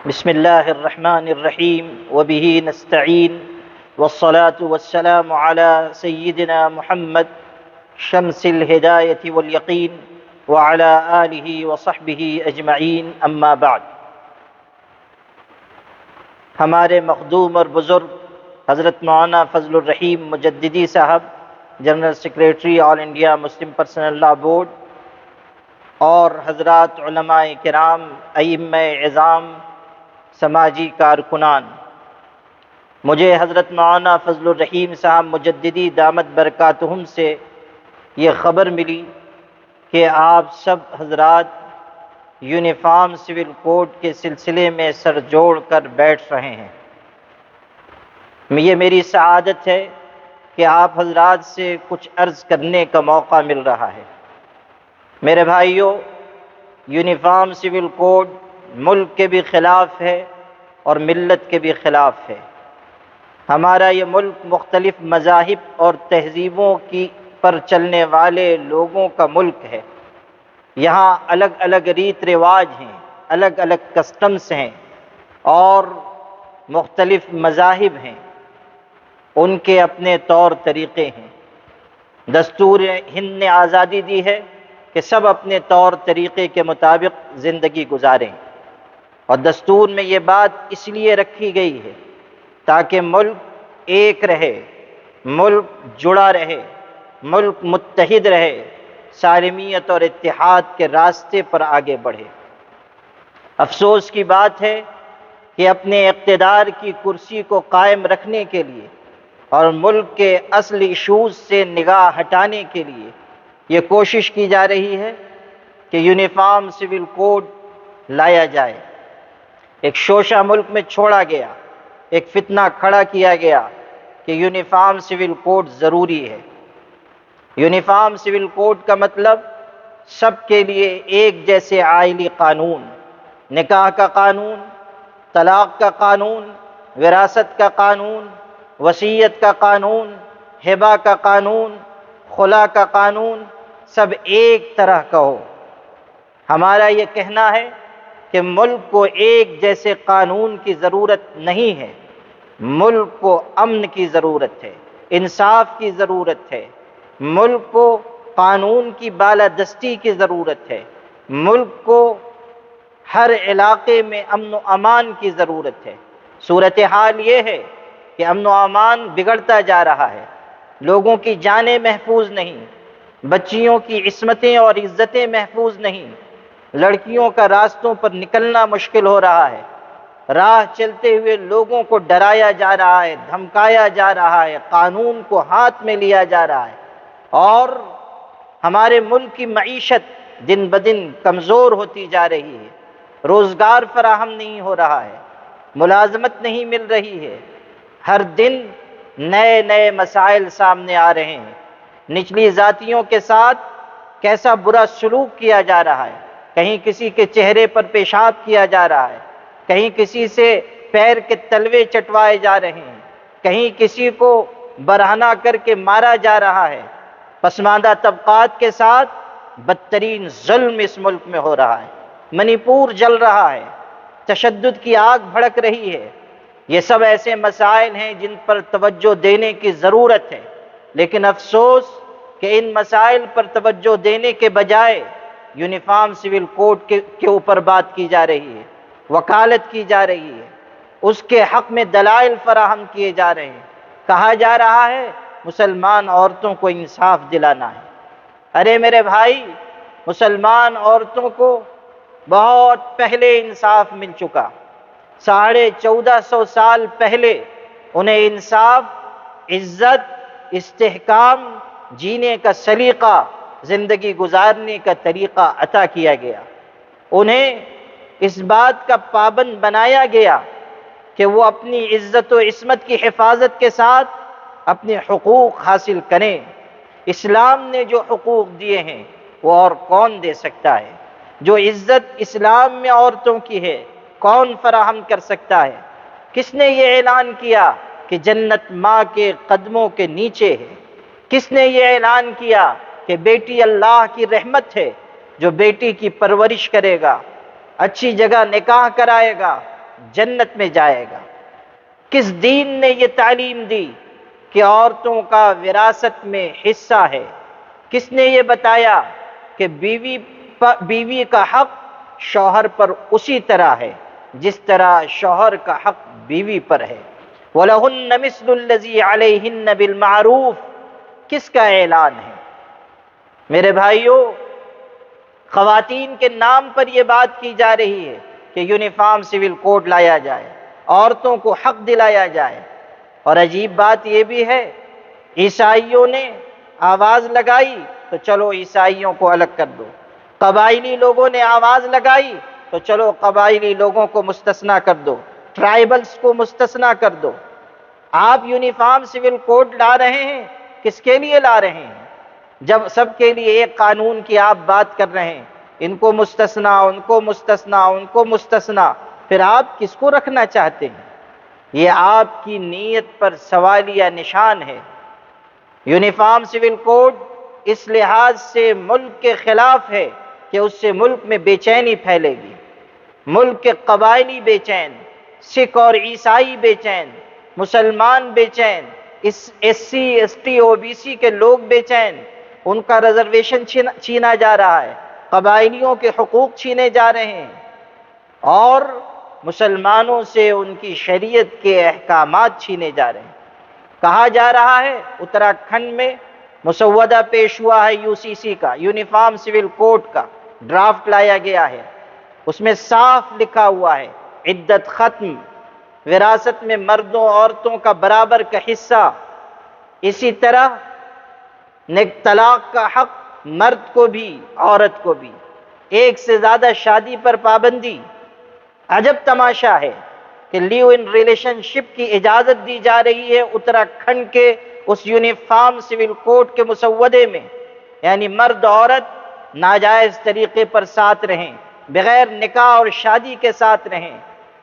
بسم اللہ الرحمن الرحیم وبہ نستعین والصلاة والسلام علی سیدنا محمد شمس الہدایۃ والیقین وعلی آلہ وصحبہ اجمعین اما بعد۔ ہمارے مخدوم اور بزرگ حضرت مولانا فضل الرحیم مجددی صاحب، general secretary All India Muslim Personal Law Board, اور حضرات علماء کرام، ائمہ اعظام، سماجی کارکنان، مجھے حضرت مولانا فضل الرحیم صاحب مجددی دامت برکاتہم سے یہ خبر ملی کہ آپ سب حضرات یونیفارم سول کوڈ کے سلسلے میں سر جوڑ کر بیٹھ رہے ہیں۔ یہ میری سعادت ہے کہ آپ حضرات سے کچھ عرض کرنے کا موقع مل رہا ہے۔ میرے بھائیوں، یونیفارم سول کوڈ ملک کے بھی خلاف ہے اور ملت کے بھی خلاف ہے۔ ہمارا یہ ملک مختلف مذاہب اور تہذیبوں کی پر چلنے والے لوگوں کا ملک ہے۔ یہاں الگ الگ ریت رواج ہیں، الگ الگ کسٹمز ہیں اور مختلف مذاہب ہیں، ان کے اپنے طور طریقے ہیں۔ دستور ہند نے آزادی دی ہے کہ سب اپنے طور طریقے کے مطابق زندگی گزاریں، اور دستور میں یہ بات اس لیے رکھی گئی ہے تاکہ ملک ایک رہے، ملک جڑا رہے، ملک متحد رہے، سالمیت اور اتحاد کے راستے پر آگے بڑھے۔ افسوس کی بات ہے کہ اپنے اقتدار کی کرسی کو قائم رکھنے کے لیے اور ملک کے اصل ایشوز سے نگاہ ہٹانے کے لیے یہ کوشش کی جا رہی ہے کہ یونیفارم سول کوڈ لایا جائے۔ ایک شوشہ ملک میں چھوڑا گیا، ایک فتنہ کھڑا کیا گیا کہ یونیفارم سول کوڈ ضروری ہے۔ یونیفارم سول کوڈ کا مطلب سب کے لیے ایک جیسے آئلی قانون، نکاح کا قانون، طلاق کا قانون، وراثت کا قانون، وصیت کا قانون، ہبہ کا قانون، خلا کا قانون، سب ایک طرح کا ہو۔ ہمارا یہ کہنا ہے کہ ملک کو ایک جیسے قانون کی ضرورت نہیں ہے، ملک کو امن کی ضرورت ہے، انصاف کی ضرورت ہے، ملک کو قانون کی بالادستی کی ضرورت ہے، ملک کو ہر علاقے میں امن و امان کی ضرورت ہے۔ صورتحال یہ ہے کہ امن و امان بگڑتا جا رہا ہے، لوگوں کی جانیں محفوظ نہیں، بچیوں کی عصمتیں اور عزتیں محفوظ نہیں، لڑکیوں کا راستوں پر نکلنا مشکل ہو رہا ہے، راہ چلتے ہوئے لوگوں کو ڈرایا جا رہا ہے، دھمکایا جا رہا ہے، قانون کو ہاتھ میں لیا جا رہا ہے، اور ہمارے ملک کی معیشت دن بدن کمزور ہوتی جا رہی ہے، روزگار فراہم نہیں ہو رہا ہے، ملازمت نہیں مل رہی ہے، ہر دن نئے نئے مسائل سامنے آ رہے ہیں۔ نچلی ذاتیوں کے ساتھ کیسا برا سلوک کیا جا رہا ہے، کہیں کسی کے چہرے پر پیشاب کیا جا رہا ہے، کہیں کسی سے پیر کے تلوے چٹوائے جا رہے ہیں، کہیں کسی کو برہنہ کر کے مارا جا رہا ہے۔ پسماندہ طبقات کے ساتھ بدترین ظلم اس ملک میں ہو رہا ہے، منی پور جل رہا ہے، تشدد کی آگ بھڑک رہی ہے۔ یہ سب ایسے مسائل ہیں جن پر توجہ دینے کی ضرورت ہے، لیکن افسوس کہ ان مسائل پر توجہ دینے کے بجائے یونیفارم سول کوڈ کے اوپر بات کی جا رہی ہے، وکالت کی جا رہی ہے، اس کے حق میں دلائل فراہم کیے جا رہے ہیں۔ کہا جا رہا ہے مسلمان عورتوں کو انصاف دلانا ہے۔ ارے میرے بھائی، مسلمان عورتوں کو بہت پہلے انصاف مل چکا، 1450 سال پہلے انہیں انصاف، عزت، استحکام، جینے کا سلیقہ، زندگی گزارنے کا طریقہ عطا کیا گیا۔ انہیں اس بات کا پابند بنایا گیا کہ وہ اپنی عزت و عصمت کی حفاظت کے ساتھ اپنے حقوق حاصل کریں۔ اسلام نے جو حقوق دیے ہیں وہ اور کون دے سکتا ہے؟ جو عزت اسلام میں عورتوں کی ہے کون فراہم کر سکتا ہے؟ کس نے یہ اعلان کیا کہ جنت ماں کے قدموں کے نیچے ہے؟ کس نے یہ اعلان کیا کہ بیٹی اللہ کی رحمت ہے، جو بیٹی کی پرورش کرے گا، اچھی جگہ نکاح کرائے گا، جنت میں جائے گا۔ کس دین نے یہ تعلیم دی کہ عورتوں کا وراثت میں حصہ ہے؟ کس نے یہ بتایا کہ بیوی کا حق شوہر پر اسی طرح ہے جس طرح شوہر کا حق بیوی پر ہے؟ وَلَهُنَّ مِثْلُ الَّذِي عَلَيْهِنَّ بِالْمَعْرُوفِ کس کا اعلان ہے؟ میرے بھائیوں، خواتین کے نام پر یہ بات کی جا رہی ہے کہ یونیفارم سول کوڈ لایا جائے، عورتوں کو حق دلایا جائے۔ اور عجیب بات یہ بھی ہے، عیسائیوں نے آواز لگائی تو چلو عیسائیوں کو الگ کر دو، قبائلی لوگوں نے آواز لگائی تو چلو قبائلی لوگوں کو مستثنیٰ کر دو، ٹرائبلز کو مستثنیٰ کر دو۔ آپ یونیفارم سول کوڈ لا رہے ہیں، کس کے لیے لا رہے ہیں؟ جب سب کے لیے ایک قانون کی آپ بات کر رہے ہیں، ان کو مستثنیٰ، ان کو مستثنیٰ، ان کو مستثنیٰ، پھر آپ کس کو رکھنا چاہتے ہیں؟ یہ آپ کی نیت پر سوالیہ نشان ہے۔ یونیفارم سول کوڈ اس لحاظ سے ملک کے خلاف ہے کہ اس سے ملک میں بے چینی پھیلے گی، ملک کے قبائلی بے چین، سکھ اور عیسائی بے چین، مسلمان بے چین، S C S T O B C کے لوگ بے چین، ان کا ریزرویشن چھینا جا رہا ہے، قبائلیوں کے حقوق چھینے جا رہے ہیں، اور مسلمانوں سے ان کی شریعت کے احکامات چھینے جا رہے ہیں۔ کہا جا رہا ہے اتراکھنڈ میں مسودہ پیش ہوا ہے یو سی سی کا، یونیفارم سول کوڈ کا ڈرافٹ لایا گیا ہے، اس میں صاف لکھا ہوا ہے عدت ختم، وراثت میں مردوں عورتوں کا برابر کا حصہ، اسی طرح طلاق کا حق مرد کو بھی عورت کو بھی، ایک سے زیادہ شادی پر پابندی۔ عجب تماشا ہے کہ لیو ان ریلیشن شپ کی اجازت دی جا رہی ہے اتراکھنڈ کے اس یونیفارم سول کوڈ کے مسودے میں، یعنی مرد عورت ناجائز طریقے پر ساتھ رہیں، بغیر نکاح اور شادی کے ساتھ رہیں،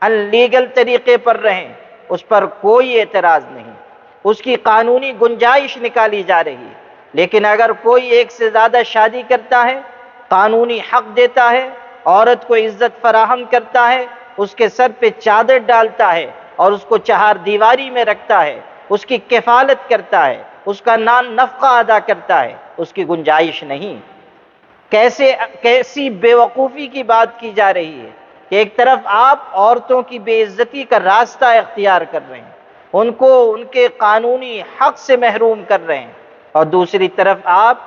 ان لیگل طریقے پر رہیں، اس پر کوئی اعتراض نہیں، اس کی قانونی گنجائش نکالی جا رہی ہے۔ لیکن اگر کوئی ایک سے زیادہ شادی کرتا ہے، قانونی حق دیتا ہے، عورت کو عزت فراہم کرتا ہے، اس کے سر پہ چادر ڈالتا ہے اور اس کو چہار دیواری میں رکھتا ہے، اس کی کفالت کرتا ہے، اس کا نفقہ ادا کرتا ہے، اس کی گنجائش نہیں۔ کیسی بے وقوفی کی بات کی جا رہی ہے کہ ایک طرف آپ عورتوں کی بے عزتی کا راستہ اختیار کر رہے ہیں، ان کو ان کے قانونی حق سے محروم کر رہے ہیں، اور دوسری طرف آپ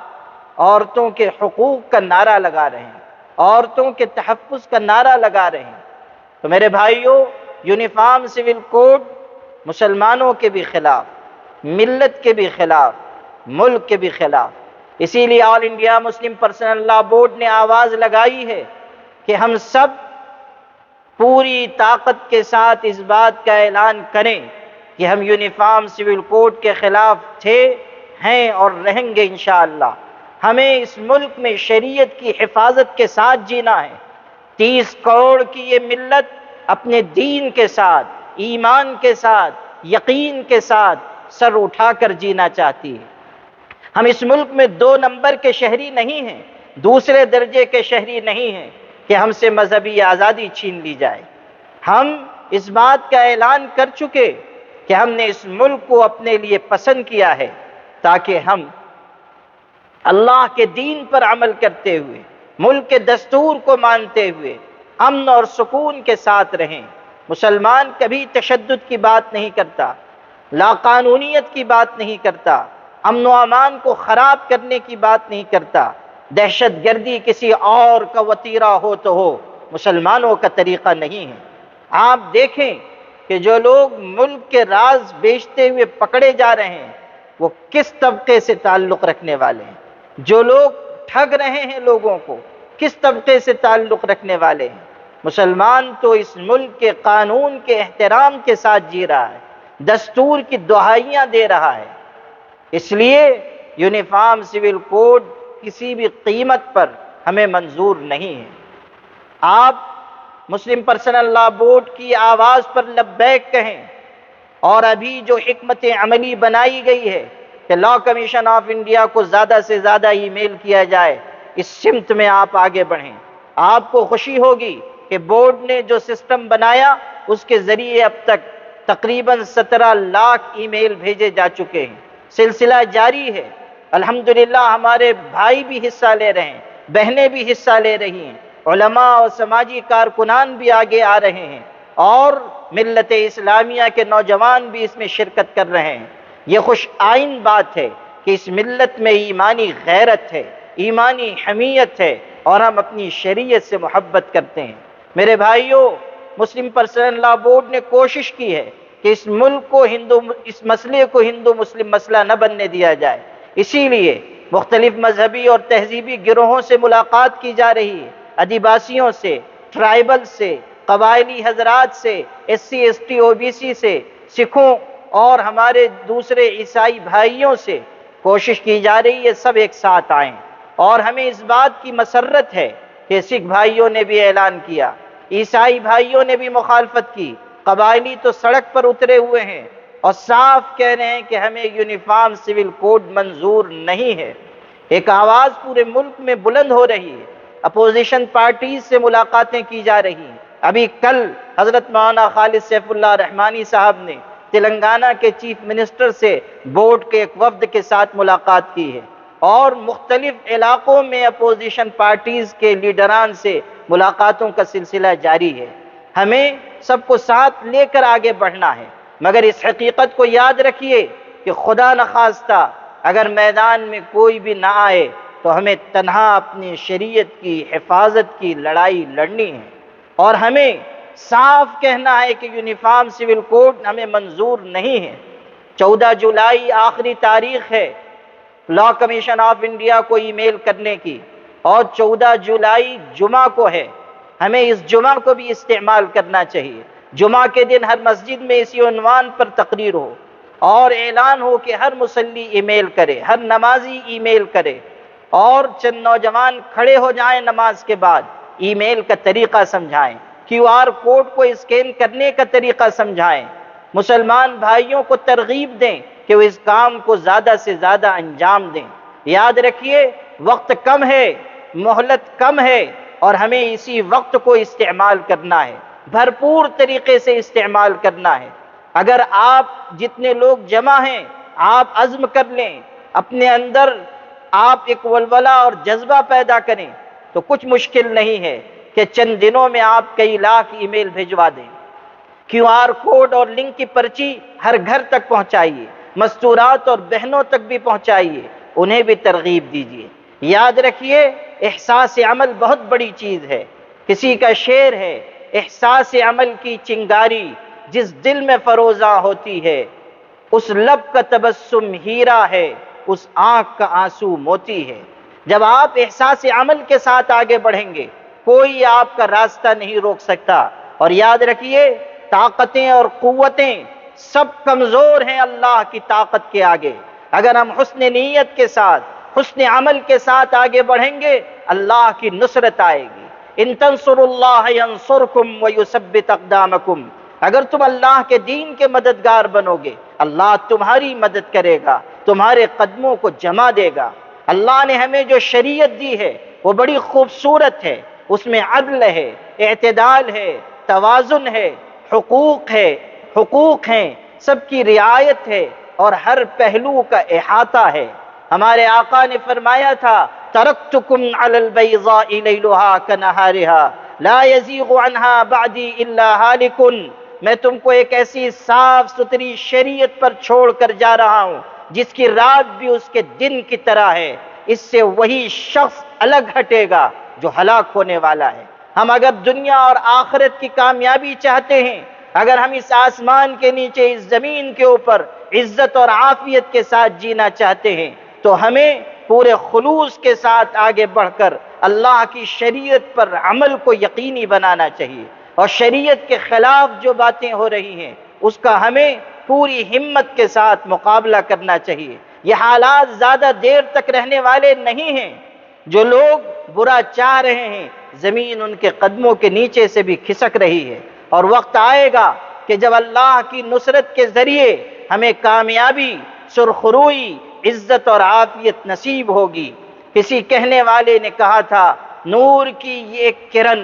عورتوں کے حقوق کا نعرہ لگا رہے ہیں، عورتوں کے تحفظ کا نعرہ لگا رہے ہیں۔ تو میرے بھائیوں، یونیفارم سول کوڈ مسلمانوں کے بھی خلاف، ملت کے بھی خلاف، ملک کے بھی خلاف۔ اسی لیے آل انڈیا مسلم پرسنل لا بورڈ نے آواز لگائی ہے کہ ہم سب پوری طاقت کے ساتھ اس بات کا اعلان کریں کہ ہم یونیفارم سول کوڈ کے خلاف تھے، ہیں اور رہیں گے انشاءاللہ۔ ہمیں اس ملک میں شریعت کی حفاظت کے ساتھ جینا ہے۔ 30 کروڑ کی یہ ملت اپنے دین کے ساتھ، ایمان کے ساتھ، یقین کے ساتھ سر اٹھا کر جینا چاہتی ہے۔ ہم اس ملک میں 2 نمبر کے شہری نہیں ہیں، دوسرے درجے کے شہری نہیں ہیں کہ ہم سے مذہبی آزادی چھین لی جائے۔ ہم اس بات کا اعلان کر چکے کہ ہم نے اس ملک کو اپنے لیے پسند کیا ہے تاکہ ہم اللہ کے دین پر عمل کرتے ہوئے، ملک کے دستور کو مانتے ہوئے امن اور سکون کے ساتھ رہیں۔ مسلمان کبھی تشدد کی بات نہیں کرتا، لاقانونیت کی بات نہیں کرتا، امن و امان کو خراب کرنے کی بات نہیں کرتا، دہشت گردی کسی اور کا وتیرہ ہو تو ہو، مسلمانوں کا طریقہ نہیں ہے۔ آپ دیکھیں کہ جو لوگ ملک کے راز بیچتے ہوئے پکڑے جا رہے ہیں وہ کس طبقے سے تعلق رکھنے والے ہیں، جو لوگ ٹھگ رہے ہیں لوگوں کو کس طبقے سے تعلق رکھنے والے ہیں۔ مسلمان تو اس ملک کے قانون کے احترام کے ساتھ جی رہا ہے، دستور کی دہائیاں دے رہا ہے۔ اس لیے یونیفارم سول کوڈ کسی بھی قیمت پر ہمیں منظور نہیں ہے۔ آپ مسلم پرسنل لا بورڈ کی آواز پر لبیک کہیں، اور ابھی جو حکمت عملی بنائی گئی ہے کہ لا کمیشن آف انڈیا کو زیادہ سے زیادہ ای میل کیا جائے، اس سمت میں آپ آگے بڑھیں۔ آپ کو خوشی ہوگی کہ بورڈ نے جو سسٹم بنایا اس کے ذریعے اب تک تقریباً 17 لاکھ ای میل بھیجے جا چکے ہیں۔ سلسلہ جاری ہے۔ الحمدللہ ہمارے بھائی بھی حصہ لے رہے ہیں، بہنیں بھی حصہ لے رہی ہیں، علماء اور سماجی کارکنان بھی آگے آ رہے ہیں، اور ملت اسلامیہ کے نوجوان بھی اس میں شرکت کر رہے ہیں۔ یہ خوش آئند بات ہے کہ اس ملت میں ایمانی غیرت ہے، ایمانی حمیت ہے، اور ہم اپنی شریعت سے محبت کرتے ہیں۔ میرے بھائیوں، مسلم پرسنل لا بورڈ نے کوشش کی ہے کہ اس ملک کو اس مسئلے کو ہندو مسلم مسئلہ نہ بننے دیا جائے۔ اسی لیے مختلف مذہبی اور تہذیبی گروہوں سے ملاقات کی جا رہی ہے، آدیواسیوں سے، ٹرائبل سے، قبائلی حضرات سے، S C S T O B C سے، سکھوں اور ہمارے دوسرے عیسائی بھائیوں سے کوشش کی جا رہی ہے سب ایک ساتھ آئیں۔ اور ہمیں اس بات کی مسرت ہے کہ سکھ بھائیوں نے بھی اعلان کیا، عیسائی بھائیوں نے بھی مخالفت کی، قبائلی تو سڑک پر اترے ہوئے ہیں اور صاف کہہ رہے ہیں کہ ہمیں یونیفارم سول کوڈ منظور نہیں ہے۔ ایک آواز پورے ملک میں بلند ہو رہی ہے، اپوزیشن پارٹیز سے ملاقاتیں کی جا رہی ہیں۔ ابھی کل حضرت مولانا خالد سیف اللہ رحمانی صاحب نے تلنگانہ کے چیف منسٹر سے بورڈ کے ایک وفد کے ساتھ ملاقات کی ہے، اور مختلف علاقوں میں اپوزیشن پارٹیز کے لیڈران سے ملاقاتوں کا سلسلہ جاری ہے۔ ہمیں سب کو ساتھ لے کر آگے بڑھنا ہے، مگر اس حقیقت کو یاد رکھیے کہ خدا نخواستہ اگر میدان میں کوئی بھی نہ آئے تو ہمیں تنہا اپنی شریعت کی حفاظت کی لڑائی لڑنی ہے، اور ہمیں صاف کہنا ہے کہ یونیفارم سول کوڈ ہمیں منظور نہیں ہے۔ 14 جولائی آخری تاریخ ہے لا کمیشن آف انڈیا کو ای میل کرنے کی، اور 14 جولائی جمعہ کو ہے۔ ہمیں اس جمعہ کو بھی استعمال کرنا چاہیے۔ جمعہ کے دن ہر مسجد میں اسی عنوان پر تقریر ہو اور اعلان ہو کہ ہر مصلی ای میل کرے، ہر نمازی ای میل کرے، اور چند نوجوان کھڑے ہو جائیں نماز کے بعد، ای میل کا طریقہ سمجھائیں، کیو آر کوڈ کو اسکین کرنے کا طریقہ سمجھائیں، مسلمان بھائیوں کو ترغیب دیں کہ وہ اس کام کو زیادہ سے زیادہ انجام دیں۔ یاد رکھیے وقت کم ہے، مہلت کم ہے، اور ہمیں اسی وقت کو استعمال کرنا ہے، بھرپور طریقے سے استعمال کرنا ہے۔ اگر آپ جتنے لوگ جمع ہیں آپ عزم کر لیں، اپنے اندر آپ ایک ولولہ اور جذبہ پیدا کریں، تو کچھ مشکل نہیں ہے کہ چند دنوں میں آپ کئی لاکھ ای میل بھیجوا دیں۔ کیو آر کوڈ اور لنک کی پرچی ہر گھر تک پہنچائیے، مستورات اور بہنوں تک بھی پہنچائیے، انہیں بھی ترغیب دیجیے۔ یاد رکھیے احساس عمل بہت بڑی چیز ہے۔ کسی کا شعر ہے، احساس عمل کی چنگاری جس دل میں فروزاں ہوتی ہے، اس لب کا تبسم ہیرا ہے، اس آنکھ کا آنسو موتی ہے۔ جب آپ احساس عمل کے ساتھ آگے بڑھیں گے کوئی آپ کا راستہ نہیں روک سکتا۔ اور یاد رکھیے طاقتیں اور قوتیں سب کمزور ہیں اللہ کی طاقت کے آگے۔ اگر ہم حسن نیت کے ساتھ، حسن عمل کے ساتھ آگے بڑھیں گے اللہ کی نصرت آئے گی۔ ان تنصروا اللہ ینصرکم ویثبت اقدامکم، اگر تم اللہ کے دین کے مددگار بنو گے اللہ تمہاری مدد کرے گا، تمہارے قدموں کو جما دے گا۔ اللہ نے ہمیں جو شریعت دی ہے وہ بڑی خوبصورت ہے، اس میں عدل ہے، اعتدال ہے، توازن ہے، حقوق ہیں، سب کی رعایت ہے، اور ہر پہلو کا احاطہ ہے۔ ہمارے آقا نے فرمایا تھا ترکتکم علی البیضاء لیلھا کنہارھا لا یزیغ عنہا بعدی الا ہالک، میں تم کو ایک ایسی صاف ستھری شریعت پر چھوڑ کر جا رہا ہوں جس کی رات بھی اس کے دن کی طرح ہے، اس سے وہی شخص الگ ہٹے گا جو ہلاک ہونے والا ہے۔ ہم اگر دنیا اور آخرت کی کامیابی چاہتے ہیں، اگر ہم اس آسمان کے نیچے اس زمین کے اوپر عزت اور عافیت کے ساتھ جینا چاہتے ہیں تو ہمیں پورے خلوص کے ساتھ آگے بڑھ کر اللہ کی شریعت پر عمل کو یقینی بنانا چاہیے، اور شریعت کے خلاف جو باتیں ہو رہی ہیں اس کا ہمیں پوری ہمت کے ساتھ مقابلہ کرنا چاہیے۔ یہ حالات زیادہ دیر تک رہنے والے نہیں ہیں۔ جو لوگ برا چاہ رہے ہیں زمین ان کے قدموں کے نیچے سے بھی کھسک رہی ہے، اور وقت آئے گا کہ جب اللہ کی نصرت کے ذریعے ہمیں کامیابی، سرخروئی، عزت اور عافیت نصیب ہوگی۔ کسی کہنے والے نے کہا تھا نور کی یہ ایک کرن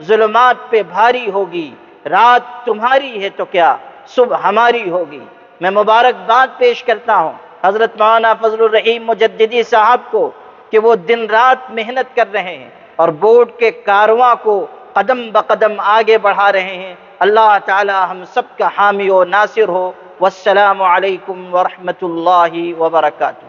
ظلمات پہ بھاری ہوگی، رات تمہاری ہے تو کیا صبح ہماری ہوگی۔ میں مبارکباد پیش کرتا ہوں حضرت مولانا فضل الرحیم مجددی صاحب کو کہ وہ دن رات محنت کر رہے ہیں اور بورڈ کے کارواں کو قدم بقدم آگے بڑھا رہے ہیں۔ اللہ تعالی ہم سب کا حامی و ناصر ہو۔ والسلام علیکم ورحمۃ اللہ وبرکاتہ۔